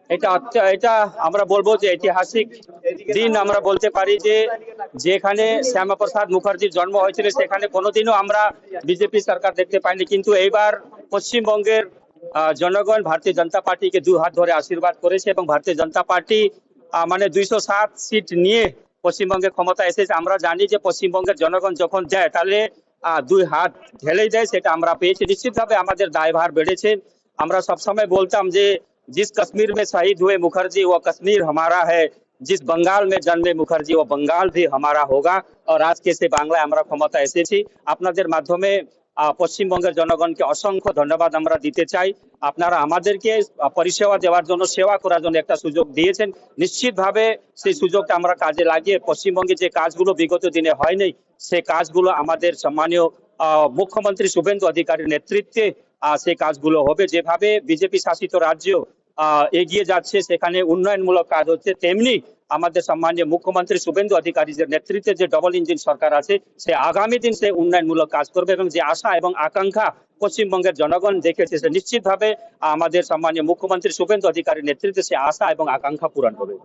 এটা আমরা বলবো যে ঐতিহাসিক দিন আমরা বলতে পারি, যে যেখানে শ্যামাপ্রসাদ মুখার্জির জন্ম হয়েছিল সেখানে কোনোদিনও আমরা বিজেপি সরকার দেখতে পাইনি, কিন্তু এইবার পশ্চিমবঙ্গের জনগণ ভারতীয় জনতা পার্টিকে দু হাত ধরে আশীর্বাদ করেছে এবং ভারতীয় জনতা পার্টি মানে 207 সিট নিয়ে পশ্চিমবঙ্গে ক্ষমতা এসেছে। আমরা জানি যে পশ্চিমবঙ্গের জনগণ যখন যায় তাহলে দুই হাত ঢেলে দেয়, সেটা আমরা পেয়েছি। নিশ্চিতভাবে আমাদের দায়ভার বেড়েছে। আমরা সবসময় বলতাম যে जिस कश्मीर में शहीद हुए मुखर्जी वो कश्मीर हमारा है, जिस बंगाल में जन्मे मुखर्जी वो बंगाल भी हमारा होगा। और আজকে সে বাংলায় আমরা ক্ষমতা এসেছি। আপনাদের মাধ্যমে পশ্চিমবঙ্গের জনগণকে অসংখ্য ধন্যবাদ আমরা দিতে চাই। আপনারা আমাদেরকে পরিষেবা দেওয়ার জন্য, সেবা করার জন্য একটা সুযোগ দিয়েছেন। নিশ্চিতভাবে সেই সুযোগটা আমরা কাজে লাগিয়ে পশ্চিমবঙ্গে যে কাজগুলো বিগত দিনে হয়নি সেই কাজগুলো আমাদের সম্মানীয় মুখ্যমন্ত্রী শুভেন্দু অধিকারীর নেতৃত্বে সেই কাজগুলো হবে। যেভাবে বিজেপি শাসিত রাজ্য এগিয়ে যাচ্ছে, সেখানে উন্নয়নমূলক কাজ হচ্ছে, তেমনি আমাদের সম্মানীয় মুখ্যমন্ত্রী শুভেন্দু অধিকারীর নেতৃত্বে যে ডবল ইঞ্জিন সরকার আছে সে আগামী দিন সে উন্নয়নমূলক কাজ করবে এবং যে আশা এবং আকাঙ্ক্ষা পশ্চিমবঙ্গের জনগণ দেখেছে সে নিশ্চিতভাবে আমাদের সম্মানীয় মুখ্যমন্ত্রী শুভেন্দু অধিকারীর নেতৃত্বে সে আশা এবং আকাঙ্ক্ষা পূরণ হবে।